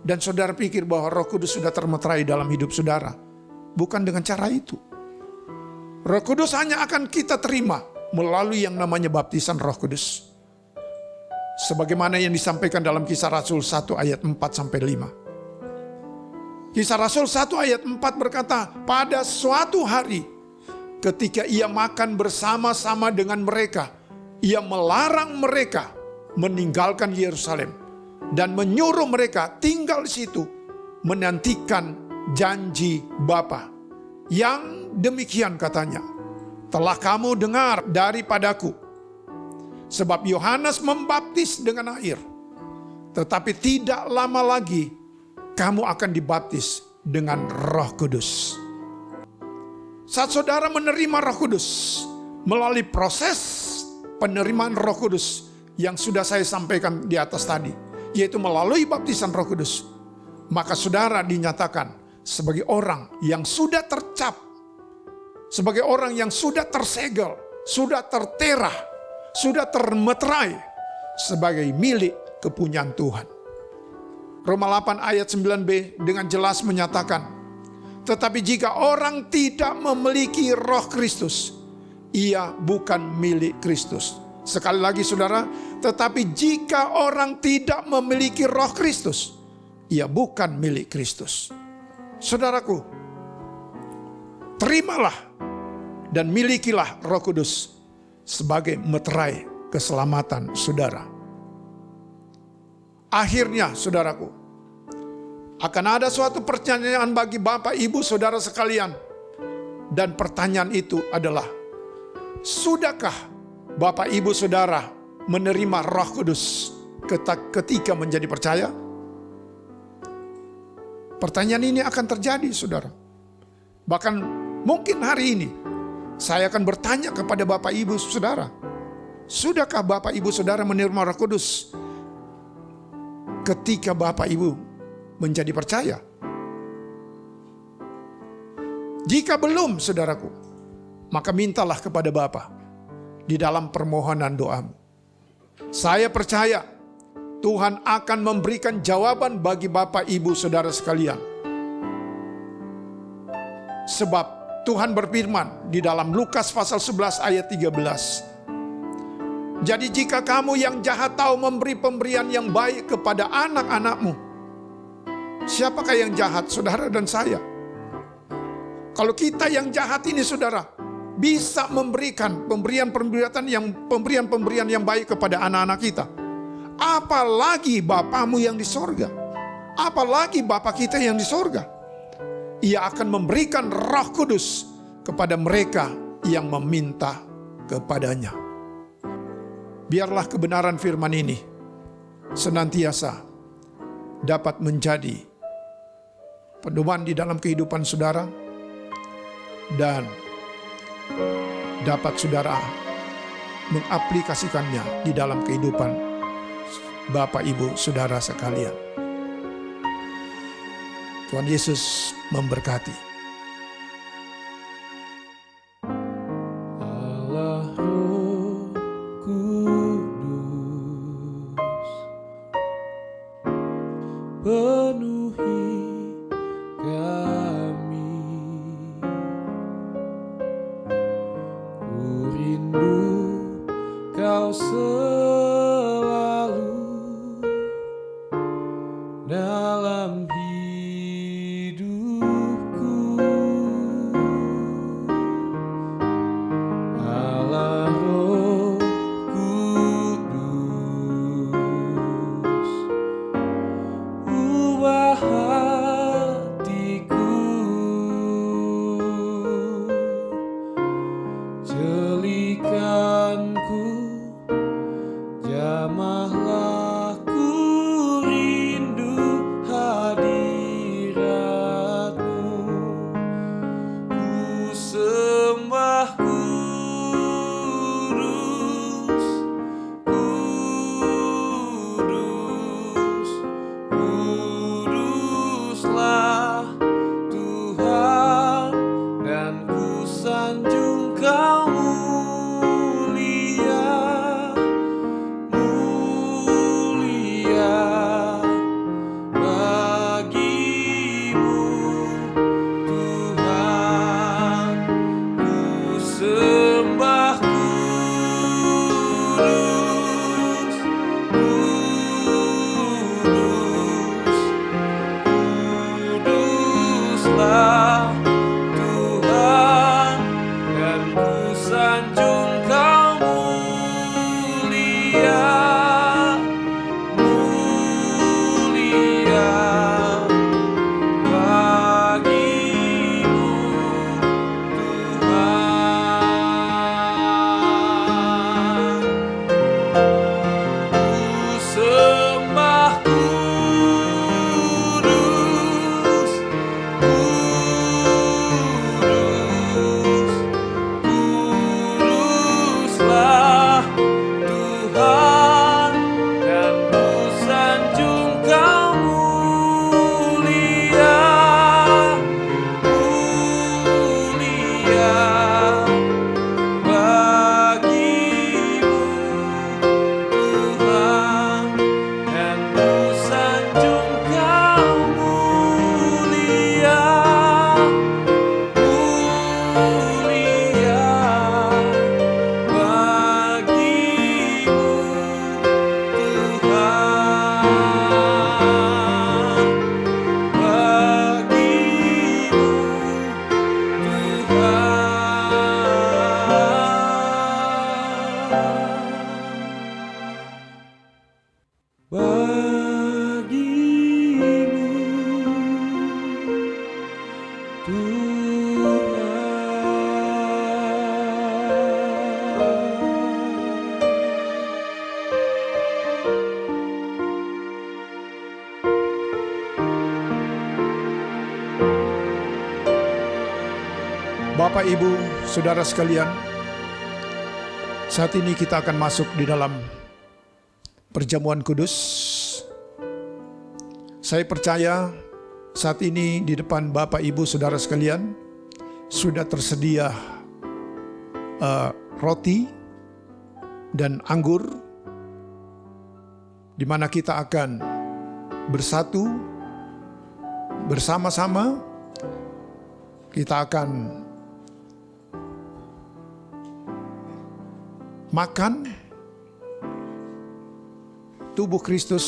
dan saudara pikir bahwa Roh Kudus sudah termeterai dalam hidup saudara. Bukan dengan cara itu. Roh Kudus hanya akan kita terima melalui yang namanya baptisan Roh Kudus. Sebagaimana yang disampaikan dalam Kisah Rasul 1 ayat 4-5. Kisah Rasul 1 ayat 4 berkata, pada suatu hari ketika ia makan bersama-sama dengan mereka, ia melarang mereka meninggalkan Yerusalem dan menyuruh mereka tinggal di situ menantikan janji Bapa. Yang demikian katanya, telah kamu dengar daripadaku. Sebab Yohanes membaptis dengan air, tetapi tidak lama lagi kamu akan dibaptis dengan Roh Kudus. Saat saudara menerima Roh Kudus melalui proses penerimaan Roh Kudus yang sudah saya sampaikan di atas tadi, yaitu melalui baptisan Roh Kudus, maka saudara dinyatakan sebagai orang yang sudah tercap, sebagai orang yang sudah tersegel, sudah tertera, sudah termeterai sebagai milik kepunyaan Tuhan. Roma 8 ayat 9b dengan jelas menyatakan, tetapi jika orang tidak memiliki Roh Kristus, ia bukan milik Kristus. Sekali lagi saudara, tetapi jika orang tidak memiliki Roh Kristus, ia bukan milik Kristus. Saudaraku, terimalah dan milikilah Roh Kudus sebagai meterai keselamatan saudara. Akhirnya saudaraku, akan ada suatu pertanyaan bagi Bapak Ibu saudara sekalian. Dan pertanyaan itu adalah, sudahkah Bapak Ibu saudara menerima Roh Kudus ketika menjadi percaya? Pertanyaan ini akan terjadi saudara. Bahkan mungkin hari ini saya akan bertanya kepada Bapak Ibu saudara, sudahkah Bapak Ibu saudara menerima Roh Kudus ketika Bapak Ibu menjadi percaya? Jika belum saudaraku, maka mintalah kepada Bapa di dalam permohonan doamu. Saya percaya Tuhan akan memberikan jawaban bagi Bapak Ibu saudara sekalian. Sebab Tuhan berfirman di dalam Lukas pasal 11 ayat 13. Jadi jika kamu yang jahat tahu memberi pemberian yang baik kepada anak-anakmu, siapakah yang jahat, saudara dan saya? Kalau kita yang jahat ini saudara bisa memberikan pemberian-pemberian yang baik kepada anak-anak kita, apalagi Bapamu yang di sorga, apalagi Bapa kita yang di sorga. Ia akan memberikan Roh Kudus kepada mereka yang meminta kepadanya. Biarlah kebenaran firman ini senantiasa dapat menjadi pedoman di dalam kehidupan saudara, dan dapat saudara mengaplikasikannya di dalam kehidupan Bapak Ibu saudara sekalian. Tuhan Yesus memberkati. Allah Roh Kudus, penuhi kami. Ku rindu Kau selalu dalam hidupku. Bapak, Ibu, Saudara sekalian, saat ini kita akan masuk di dalam perjamuan kudus. Saya percaya saat ini di depan Bapak, Ibu, Saudara sekalian sudah tersedia roti dan anggur, di mana kita akan bersatu bersama-sama. Kita akan makan tubuh Kristus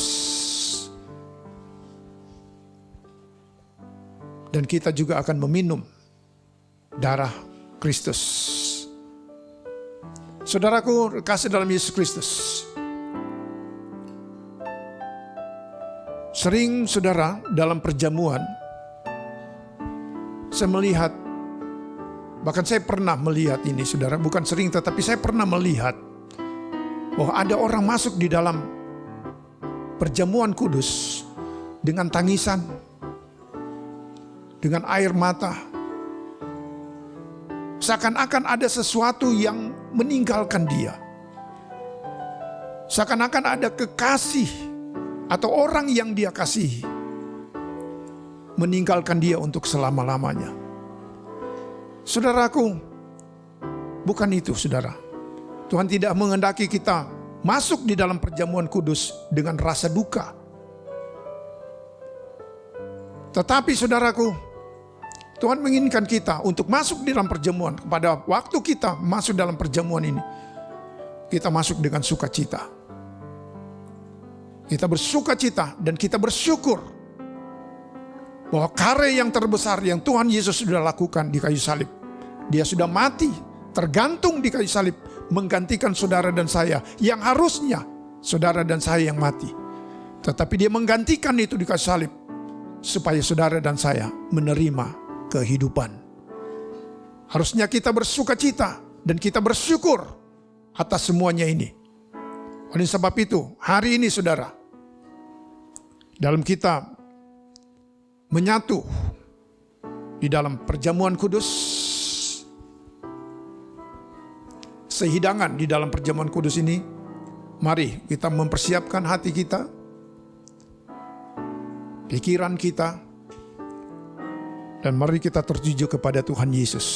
dan kita juga akan meminum darah Kristus. Saudaraku, kasih dalam Yesus Kristus, sering saudara dalam perjamuan saya melihat, bahkan saya pernah melihat ini saudara, bukan sering tetapi saya pernah melihat bahwa ada orang masuk di dalam perjamuan kudus dengan tangisan, dengan air mata. Seakan-akan ada sesuatu yang meninggalkan dia. Seakan-akan ada kekasih atau orang yang dia kasihi meninggalkan dia untuk selama-lamanya. Saudaraku, bukan itu saudara. Tuhan tidak menghendaki kita masuk di dalam perjamuan kudus dengan rasa duka. Tetapi saudaraku, Tuhan menginginkan kita untuk masuk di dalam perjamuan. Pada waktu kita masuk dalam perjamuan ini, kita masuk dengan sukacita. Kita bersukacita dan kita bersyukur bahwa karya yang terbesar yang Tuhan Yesus sudah lakukan di kayu salib. Dia sudah mati, tergantung di kayu salib, menggantikan saudara dan saya yang harusnya saudara dan saya yang mati. Tetapi dia menggantikan itu di kayu salib supaya saudara dan saya menerima kehidupan. Harusnya kita bersukacita dan kita bersyukur atas semuanya ini. Oleh sebab itu, hari ini saudara, dalam kita menyatu di dalam perjamuan kudus, sehidangan di dalam perjamuan kudus ini, mari kita mempersiapkan hati kita, pikiran kita, dan mari kita tertuju kepada Tuhan Yesus.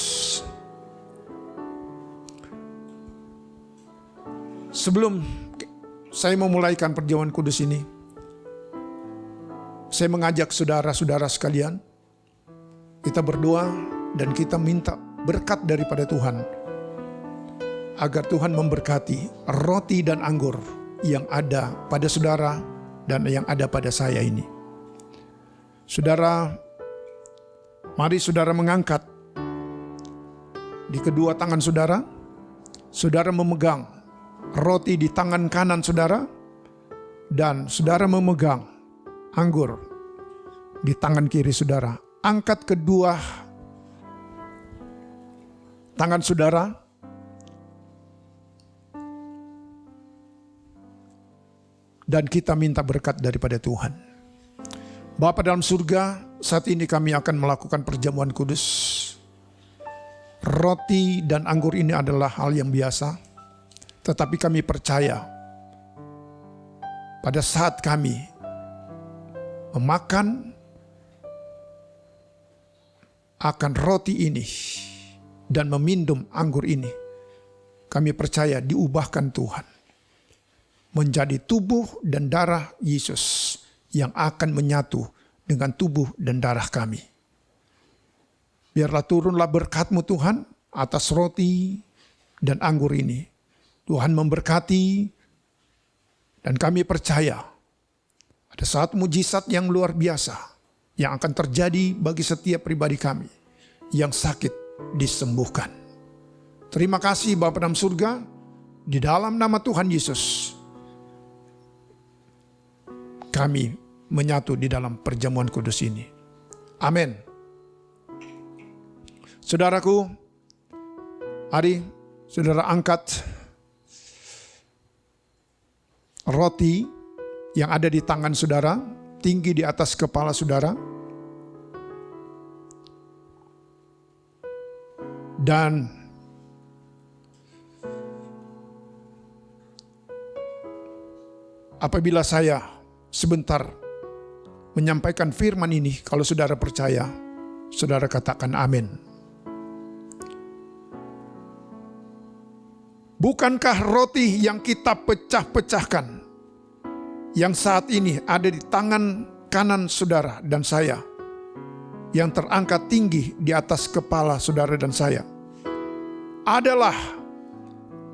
Sebelum saya memulaikan perjamuan kudus ini, saya mengajak saudara-saudara sekalian, kita berdoa dan kita minta berkat daripada Tuhan, agar Tuhan memberkati roti dan anggur yang ada pada saudara dan yang ada pada saya ini. Saudara, mari saudara mengangkat di kedua tangan saudara, saudara memegang roti di tangan kanan saudara, dan saudara memegang anggur di tangan kiri saudara. Angkat kedua tangan saudara, dan kita minta berkat daripada Tuhan. Bapa dalam surga, saat ini kami akan melakukan perjamuan kudus. Roti dan anggur ini adalah hal yang biasa, tetapi kami percaya pada saat kami memakan akan roti ini dan meminum anggur ini, kami percaya diubahkan Tuhan menjadi tubuh dan darah Yesus yang akan menyatu dengan tubuh dan darah kami. Biarlah turunlah berkat-Mu Tuhan atas roti dan anggur ini. Tuhan memberkati, dan kami percaya ada saat mujizat yang luar biasa yang akan terjadi bagi setiap pribadi kami yang sakit disembuhkan. Terima kasih Bapa dalam surga, di dalam nama Tuhan Yesus kami menyatu di dalam perjamuan kudus ini. Amin. Saudaraku, mari saudara angkat roti yang ada di tangan saudara, tinggi di atas kepala saudara. Dan apabila saya sebentar menyampaikan firman ini, kalau saudara percaya, saudara katakan amin. Bukankah roti yang kita pecah-pecahkan, yang saat ini ada di tangan kanan saudara dan saya, yang terangkat tinggi di atas kepala saudara dan saya, adalah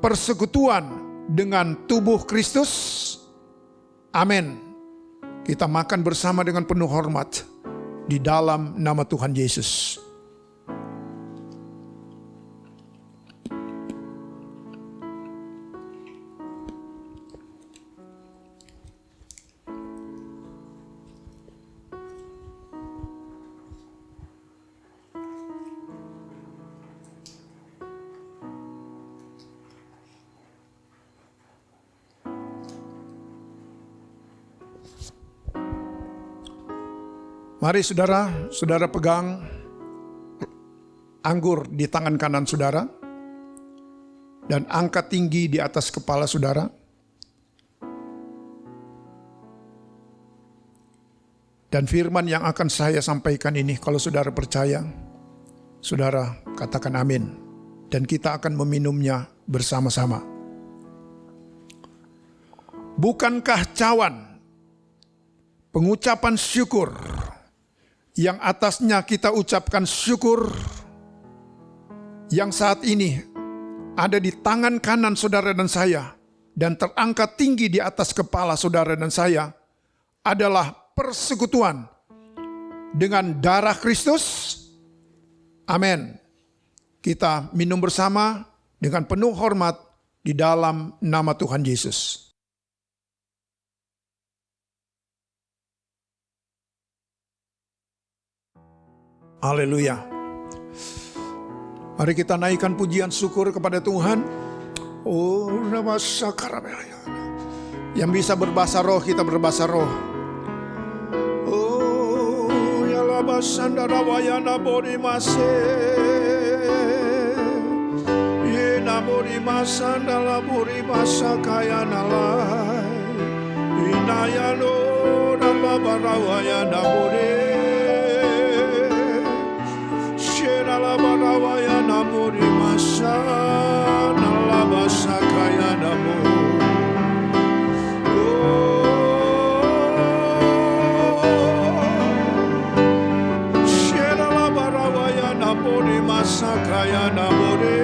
persekutuan dengan tubuh Kristus? Amin. Kita makan bersama dengan penuh hormat di dalam nama Tuhan Yesus. Mari saudara pegang anggur di tangan kanan saudara dan angkat tinggi di atas kepala saudara. Dan firman yang akan saya sampaikan ini, kalau saudara percaya, saudara katakan amin. Dan kita akan meminumnya bersama-sama. Bukankah cawan pengucapan syukur yang atasnya kita ucapkan syukur, yang saat ini ada di tangan kanan saudara dan saya, dan terangkat tinggi di atas kepala saudara dan saya, adalah persekutuan dengan darah Kristus? Amin. Kita minum bersama dengan penuh hormat di dalam nama Tuhan Yesus. Haleluya. Mari kita naikkan pujian syukur kepada Tuhan. Oh, yang bisa berbahasa roh, kita berbahasa roh. Oh, ya labasandara wayana bori mase. Ye nabori masandala bori masakayana lai. Inayano nalabarawayana bori. Nalabarawaya namuri masa nalabasakaya namu. Nalabarawaya namuri masakaya namuri.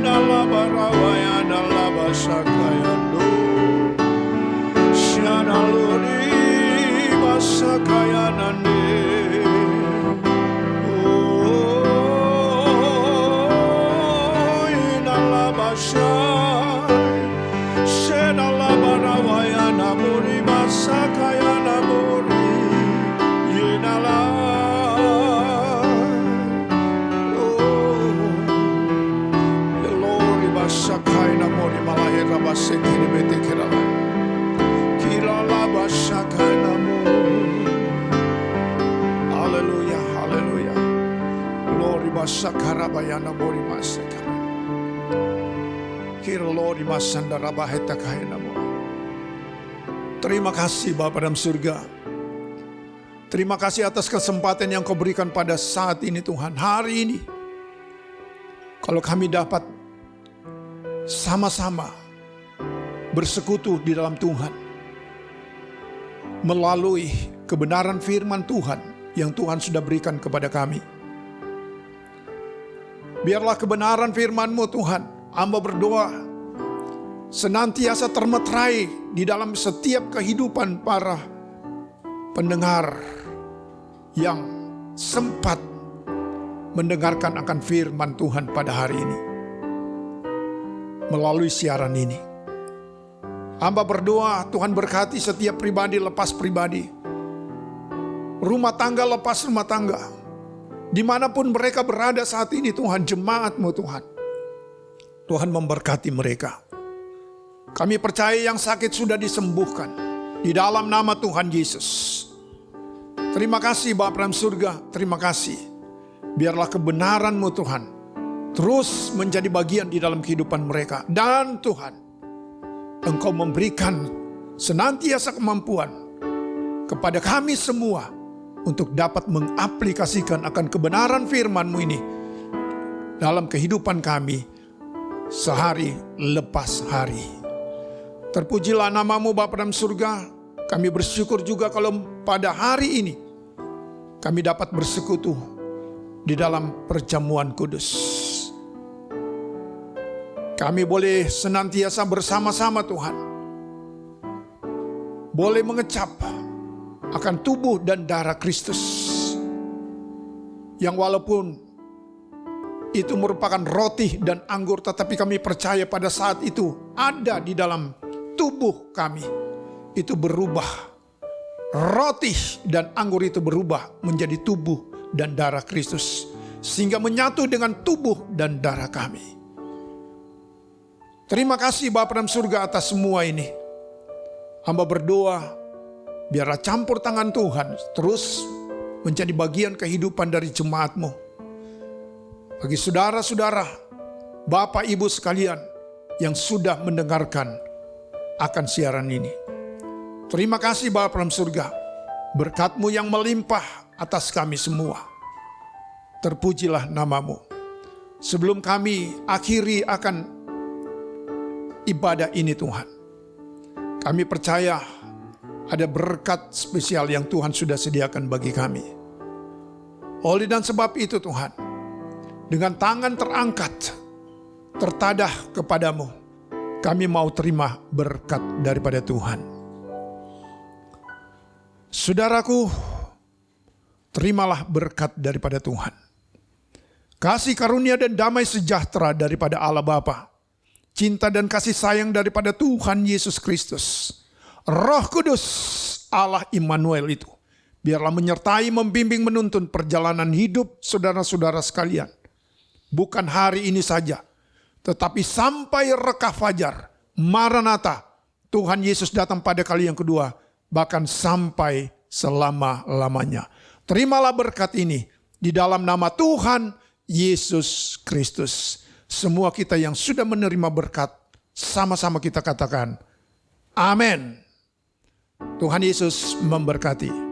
Nalabarawaya nalabasakaya nu. Shanaluri masakaya nani. Haleluya, haleluya. Glory basakarabayana bori masakara. Kirlori masandarabaheta kainamo. Terima kasih Bapa dalam surga. Terima kasih atas kesempatan yang Kau berikan pada saat ini Tuhan. Hari ini, kalau kami dapat sama-sama bersekutu di dalam Tuhan, melalui kebenaran firman Tuhan yang Tuhan sudah berikan kepada kami. Biarlah kebenaran firman-Mu Tuhan, hamba berdoa, senantiasa termeterai di dalam setiap kehidupan para pendengar yang sempat mendengarkan akan firman Tuhan pada hari ini. Melalui siaran ini, hamba berdoa Tuhan berkati setiap pribadi lepas pribadi, rumah tangga lepas rumah tangga, dimanapun mereka berada saat ini Tuhan, jemaat-Mu Tuhan. Tuhan memberkati mereka. Kami percaya yang sakit sudah disembuhkan di dalam nama Tuhan Yesus. Terima kasih Bapa dalam surga, terima kasih. Biarlah kebenaran-Mu Tuhan terus menjadi bagian di dalam kehidupan mereka. Dan Tuhan, Engkau memberikan senantiasa kemampuan kepada kami semua untuk dapat mengaplikasikan akan kebenaran firman-Mu ini dalam kehidupan kami sehari lepas hari. Terpujilah nama-Mu Bapa dalam surga. Kami bersyukur juga kalau pada hari ini kami dapat bersekutu di dalam perjamuan kudus. Kami boleh senantiasa bersama-sama Tuhan. Boleh mengecap akan tubuh dan darah Kristus. Yang walaupun itu merupakan roti dan anggur, tetapi kami percaya pada saat itu ada di dalam tubuh kami. Itu berubah. Roti dan anggur itu berubah menjadi tubuh dan darah Kristus. Sehingga menyatu dengan tubuh dan darah kami. Terima kasih Bapa dalam surga atas semua ini. Hamba berdoa, biarlah campur tangan Tuhan terus menjadi bagian kehidupan dari jemaat-Mu. Bagi saudara-saudara, Bapak Ibu sekalian yang sudah mendengarkan akan siaran ini. Terima kasih Bapa dalam surga, berkat-Mu yang melimpah atas kami semua. Terpujilah nama-Mu. Sebelum kami akhiri akan ibadah ini Tuhan, kami percaya ada berkat spesial yang Tuhan sudah sediakan bagi kami. Oleh dan sebab itu Tuhan, dengan tangan terangkat, tertadah kepadamu, kami mau terima berkat daripada Tuhan. Saudaraku, terimalah berkat daripada Tuhan. Kasih karunia dan damai sejahtera daripada Allah Bapa, cinta dan kasih sayang daripada Tuhan Yesus Kristus, Roh Kudus Allah Immanuel itu, biarlah menyertai, membimbing, menuntun perjalanan hidup saudara-saudara sekalian. Bukan hari ini saja, tetapi sampai reka fajar, Maranatha, Tuhan Yesus datang pada kali yang kedua, bahkan sampai selama-lamanya. Terimalah berkat ini di dalam nama Tuhan Yesus Kristus. Semua kita yang sudah menerima berkat, sama-sama kita katakan, amin. Tuhan Yesus memberkati.